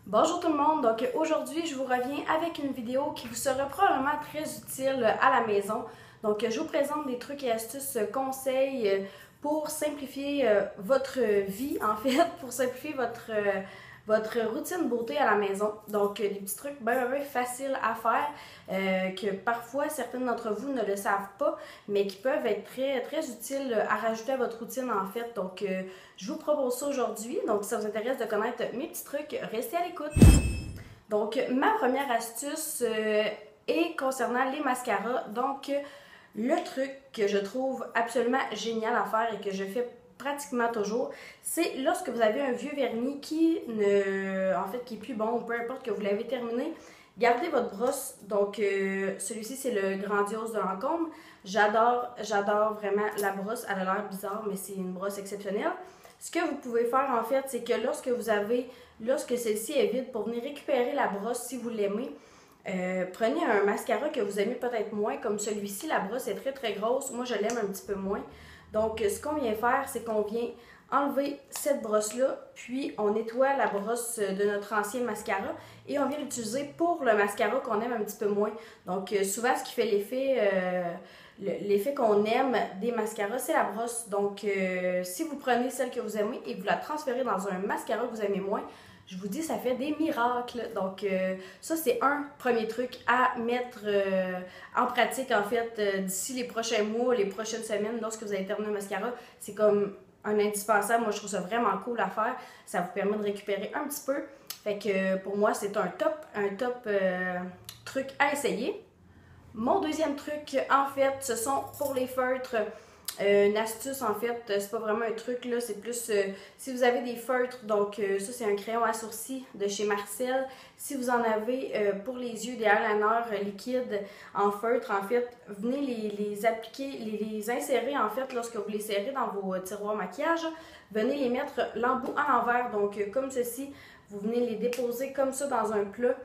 Bonjour tout le monde, donc aujourd'hui je vous reviens avec une vidéo qui vous sera probablement très utile à la maison. Donc je vous présente des trucs et astuces, conseils pour simplifier votre vie en fait, pour simplifier votre routine beauté à la maison. Donc des petits trucs bien faciles à faire que parfois certaines d'entre vous ne le savent pas, mais qui peuvent être très utiles à rajouter à votre routine en fait. Donc je vous propose ça aujourd'hui. Donc si ça vous intéresse de connaître mes petits trucs, restez à l'écoute. Donc ma première astuce est concernant les mascaras. Donc le truc que je trouve absolument génial à faire et que je fais pratiquement toujours, c'est lorsque vous avez un vieux vernis qui qui est plus bon, peu importe que vous l'avez terminé, gardez votre brosse. Donc celui-ci c'est le Grandiose de Lancôme. J'adore vraiment la brosse. Elle a l'air bizarre, mais c'est une brosse exceptionnelle. Ce que vous pouvez faire en fait, c'est que lorsque celle-ci est vide, pour venir récupérer la brosse si vous l'aimez, prenez un mascara que vous aimez peut-être moins, comme celui-ci, la brosse est très grosse. Moi, je l'aime un petit peu moins. Donc, ce qu'on vient faire, c'est qu'on vient enlever cette brosse-là, puis on nettoie la brosse de notre ancien mascara et on vient l'utiliser pour le mascara qu'on aime un petit peu moins. Donc, souvent, ce qui fait l'effet qu'on aime des mascaras, c'est la brosse. Donc, si vous prenez celle que vous aimez et que vous la transférez dans un mascara que vous aimez moins, je vous dis, ça fait des miracles. Donc, ça, c'est un premier truc à mettre en pratique, en fait, d'ici les prochains mois, les prochaines semaines, lorsque vous allez terminer un mascara. C'est comme un indispensable. Moi, je trouve ça vraiment cool à faire. Ça vous permet de récupérer un petit peu. Fait que pour moi, c'est un top truc à essayer. Mon deuxième truc, en fait, ce sont pour les feutres. Une astuce, en fait, c'est pas vraiment un truc, là, c'est plus si vous avez des feutres, donc ça c'est un crayon à sourcils de chez Marcel. Si vous en avez pour les yeux, des eyeliners liquides en feutre, en fait, venez les appliquer, les insérer, en fait, lorsque vous les serrez dans vos tiroirs maquillage, venez les mettre l'embout à l'envers, donc comme ceci, vous venez les déposer comme ça dans un plat.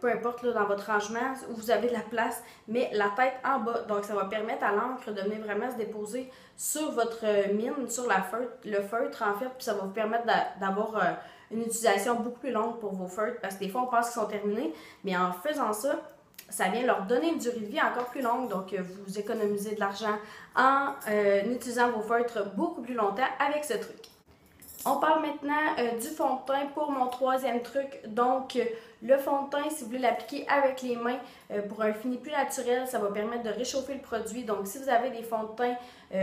Peu importe là, dans votre rangement où vous avez de la place, mais la tête en bas. Donc ça va permettre à l'encre de venir vraiment se déposer sur votre mine, sur le feutre en fait, puis ça va vous permettre d'avoir une utilisation beaucoup plus longue pour vos feutres, parce que des fois on pense qu'ils sont terminés, mais en faisant ça, ça vient leur donner une durée de vie encore plus longue, donc vous économisez de l'argent en utilisant vos feutres beaucoup plus longtemps avec ce truc. On parle maintenant du fond de teint pour mon troisième truc. Donc, le fond de teint, si vous voulez l'appliquer avec les mains pour un fini plus naturel, ça va permettre de réchauffer le produit. Donc, si vous avez des fonds de teint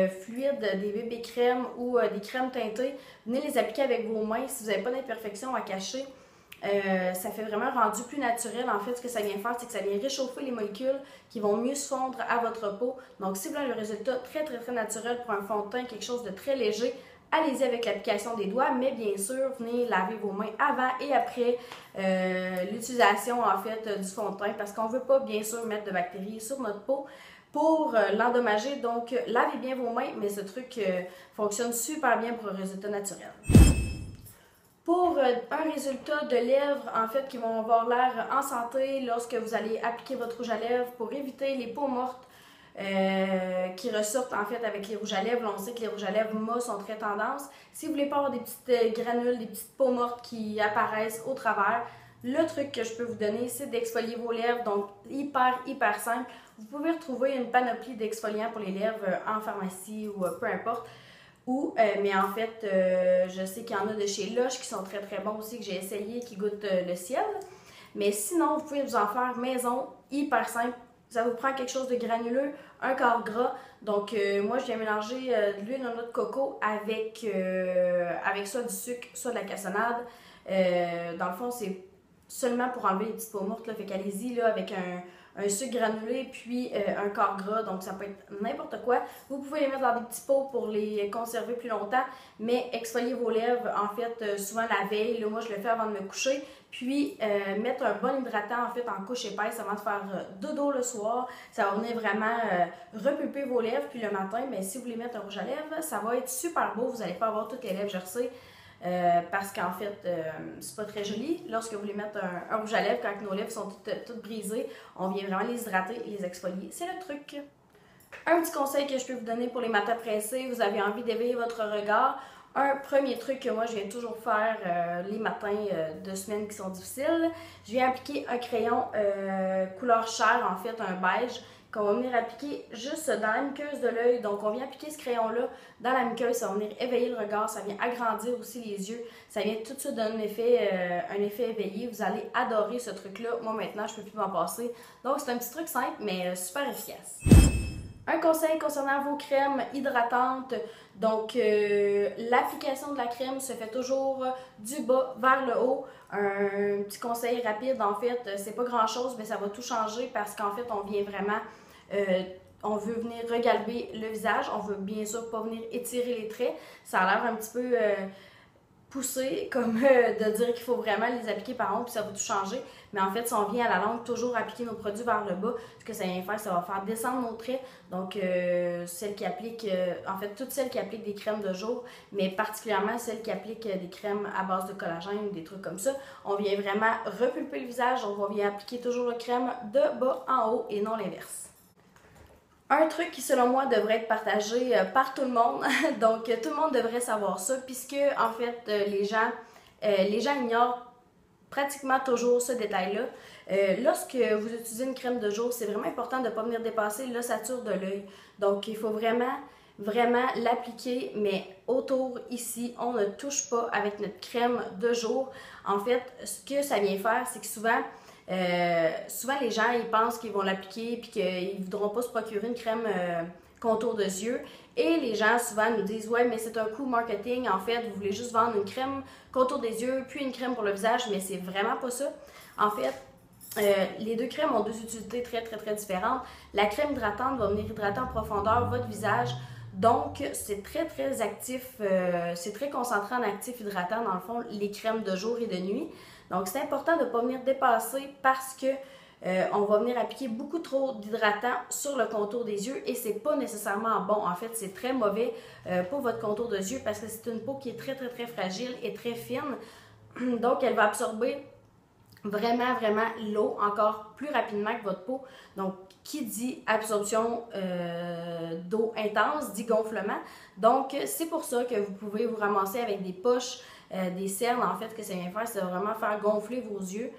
fluides, des bébés crèmes ou des crèmes teintées, venez les appliquer avec vos mains. Si vous n'avez pas d'imperfection à cacher, ça fait vraiment un rendu plus naturel. En fait, ce que ça vient faire, c'est que ça vient réchauffer les molécules qui vont mieux se fondre à votre peau. Donc, si vous voulez le résultat très naturel pour un fond de teint, quelque chose de très léger, allez-y avec l'application des doigts, mais bien sûr, venez laver vos mains avant et après l'utilisation en fait du fond de teint, parce qu'on ne veut pas bien sûr mettre de bactéries sur notre peau pour l'endommager. Donc, lavez bien vos mains, mais ce truc fonctionne super bien pour un résultat naturel. Pour un résultat de lèvres, en fait, qui vont avoir l'air en santé lorsque vous allez appliquer votre rouge à lèvres pour éviter les peaux mortes qui ressortent en fait avec les rouges à lèvres. Là, on sait que les rouges à lèvres mat sont très tendance. Si vous voulez pas avoir des petites granules, des petites peaux mortes qui apparaissent au travers, le truc que je peux vous donner, c'est d'exfolier vos lèvres. Donc, hyper simple. Vous pouvez retrouver une panoplie d'exfoliants pour les lèvres en pharmacie ou peu importe. Mais en fait, je sais qu'il y en a de chez Lush qui sont très bons aussi, que j'ai essayé, qui goûtent le ciel. Mais sinon, vous pouvez vous en faire maison, hyper simple. Ça vous prend quelque chose de granuleux, un quart gras. Donc, moi, je viens mélanger de l'huile de noix de coco avec soit du sucre, soit de la cassonade. Dans le fond, c'est seulement pour enlever les petites peaux mortes. Là. Fait qu'allez-y avec un sucre granulé puis un quart gras. Donc, ça peut être n'importe quoi. Vous pouvez les mettre dans des petits pots pour les conserver plus longtemps. Mais exfolier vos lèvres, en fait, souvent la veille. Là, moi, je le fais avant de me coucher. Puis, mettre un bon hydratant, en fait, en couche épaisse avant de faire dodo le soir. Ça va venir vraiment repulper vos lèvres. Puis le matin, bien, si vous voulez mettre un rouge à lèvres, ça va être super beau. Vous n'allez pas avoir toutes les lèvres gercées. Parce qu'en fait, c'est pas très joli. Lorsque vous voulez mettre un rouge à lèvres, quand nos lèvres sont toutes brisées, on vient vraiment les hydrater et les exfolier. C'est le truc. Un petit conseil que je peux vous donner pour les matins pressés, vous avez envie d'éveiller votre regard, Un premier truc que moi je viens toujours faire les matins de semaines qui sont difficiles, je viens appliquer un crayon couleur chair, en fait un beige, qu'on va venir appliquer juste dans la muqueuse de l'œil. Donc on vient appliquer ce crayon-là dans la muqueuse, ça va venir éveiller le regard, ça vient agrandir aussi les yeux, ça vient tout de suite donner un effet éveillé. Vous allez adorer ce truc-là. Moi maintenant je peux plus m'en passer. Donc c'est un petit truc simple mais super efficace. Un conseil concernant vos crèmes hydratantes, donc l'application de la crème se fait toujours du bas vers le haut. Un petit conseil rapide, en fait, c'est pas grand chose, mais ça va tout changer parce qu'en fait, on vient vraiment, on veut venir regalber le visage, on veut bien sûr pas venir étirer les traits. Ça a l'air un petit peu poussé, comme de dire qu'il faut vraiment les appliquer par en haut puis ça va tout changer. Mais en fait, si on vient à la longue toujours appliquer nos produits vers le bas, ce que ça vient faire, ça va faire descendre nos traits. Donc, celles qui appliquent, en fait, toutes celles qui appliquent des crèmes de jour, mais particulièrement celles qui appliquent des crèmes à base de collagène ou des trucs comme ça, on vient vraiment repulper le visage, donc on vient appliquer toujours la crème de bas en haut et non l'inverse. Un truc qui, selon moi, devrait être partagé par tout le monde, donc tout le monde devrait savoir ça, puisque, en fait, les gens ignorent pratiquement toujours ce détail-là. Lorsque vous utilisez une crème de jour, c'est vraiment important de ne pas venir dépasser l'ossature de l'œil. Donc, il faut vraiment l'appliquer, mais autour, ici, on ne touche pas avec notre crème de jour. En fait, ce que ça vient faire, c'est que souvent les gens, ils pensent qu'ils vont l'appliquer et qu'ils ne voudront pas se procurer une crème contour de yeux. Et les gens souvent nous disent « Ouais, mais c'est un coup marketing, en fait, vous voulez juste vendre une crème contour des yeux, puis une crème pour le visage, mais c'est vraiment pas ça. » En fait, les deux crèmes ont deux utilités très différentes. La crème hydratante va venir hydrater en profondeur votre visage. Donc, c'est très actif, c'est très concentré en actif hydratant, dans le fond, les crèmes de jour et de nuit. Donc, c'est important de ne pas venir dépasser parce que on va venir appliquer beaucoup trop d'hydratant sur le contour des yeux et c'est pas nécessairement bon. En fait, c'est très mauvais pour votre contour de yeux parce que c'est une peau qui est très fragile et très fine. Donc, elle va absorber vraiment l'eau encore plus rapidement que votre peau. Donc, qui dit absorption d'eau intense, dit gonflement. Donc, c'est pour ça que vous pouvez vous ramasser avec des poches, des cernes, en fait, que ça vient faire, c'est vraiment faire gonfler vos yeux.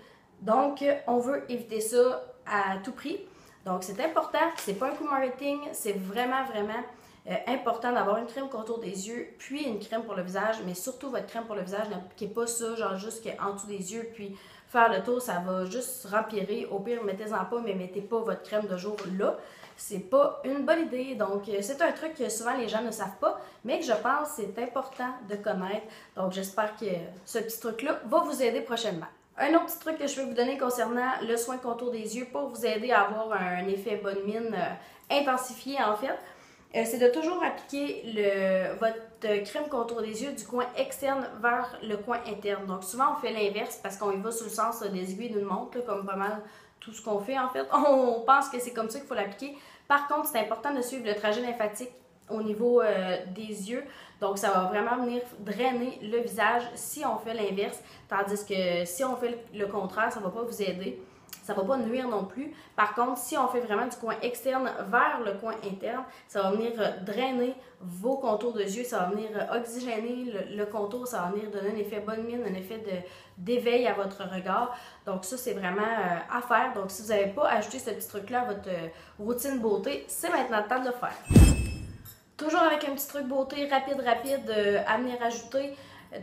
Donc, on veut éviter ça à tout prix. Donc, c'est important, c'est pas un coup marketing, c'est vraiment important d'avoir une crème contour des yeux, puis une crème pour le visage, mais surtout votre crème pour le visage, n'appliquez pas ça, genre juste en dessous des yeux, puis faire le tour, ça va juste rempirer. Au pire, mettez-en pas, mais mettez pas votre crème de jour là. C'est pas une bonne idée. Donc, c'est un truc que souvent les gens ne savent pas, mais que je pense c'est important de connaître. Donc, j'espère que ce petit truc-là va vous aider prochainement. Un autre petit truc que je vais vous donner concernant le soin contour des yeux pour vous aider à avoir un effet bonne mine intensifié en fait, c'est de toujours appliquer votre crème contour des yeux du coin externe vers le coin interne. Donc souvent on fait l'inverse parce qu'on y va sur le sens des aiguilles d'une montre, là, comme pas mal tout ce qu'on fait en fait. On pense que c'est comme ça qu'il faut l'appliquer. Par contre, c'est important de suivre le trajet lymphatique au niveau des yeux. Donc, ça va vraiment venir drainer le visage si on fait l'inverse. Tandis que si on fait le contraire, ça ne va pas vous aider. Ça ne va pas nuire non plus. Par contre, si on fait vraiment du coin externe vers le coin interne, ça va venir drainer vos contours de yeux. Ça va venir oxygéner le contour. Ça va venir donner un effet bonne mine, un effet d'éveil à votre regard. Donc, ça, c'est vraiment à faire. Donc, si vous n'avez pas ajouté ce petit truc-là à votre routine beauté, c'est maintenant le temps de le faire. Toujours avec un petit truc beauté rapide à venir ajouter.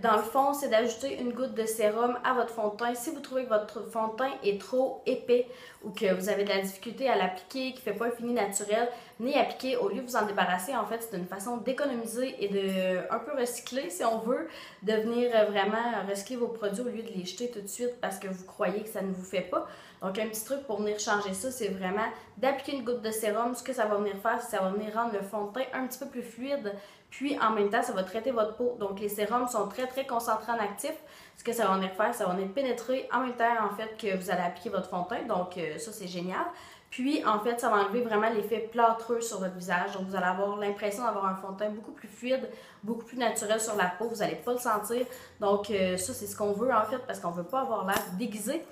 Dans le fond, c'est d'ajouter une goutte de sérum à votre fond de teint. Si vous trouvez que votre fond de teint est trop épais ou que vous avez de la difficulté à l'appliquer, qui ne fait pas un fini naturel, venez appliquer au lieu de vous en débarrasser. En fait, c'est une façon d'économiser et de un peu recycler, si on veut, de venir vraiment recycler vos produits au lieu de les jeter tout de suite parce que vous croyez que ça ne vous fait pas. Donc, un petit truc pour venir changer ça, c'est vraiment d'appliquer une goutte de sérum. Ce que ça va venir faire, c'est que ça va venir rendre le fond de teint un petit peu plus fluide. Puis, en même temps, ça va traiter votre peau. Donc, les sérums sont très concentrés en actif. Ce que ça va venir faire, ça va venir pénétrer en même temps, en fait, que vous allez appliquer votre fond de teint. Donc, ça, c'est génial. Puis, en fait, ça va enlever vraiment l'effet plâtreux sur votre visage. Donc, vous allez avoir l'impression d'avoir un fond de teint beaucoup plus fluide, beaucoup plus naturel sur la peau. Vous n'allez pas le sentir. Donc, ça, c'est ce qu'on veut, en fait, parce qu'on ne veut pas avoir l'air déguisé.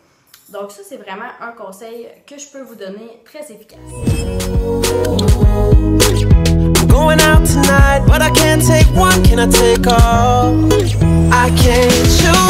Donc, ça, c'est vraiment un conseil que je peux vous donner très efficace. out tonight, but I can't take one, can I take all? I can't choose.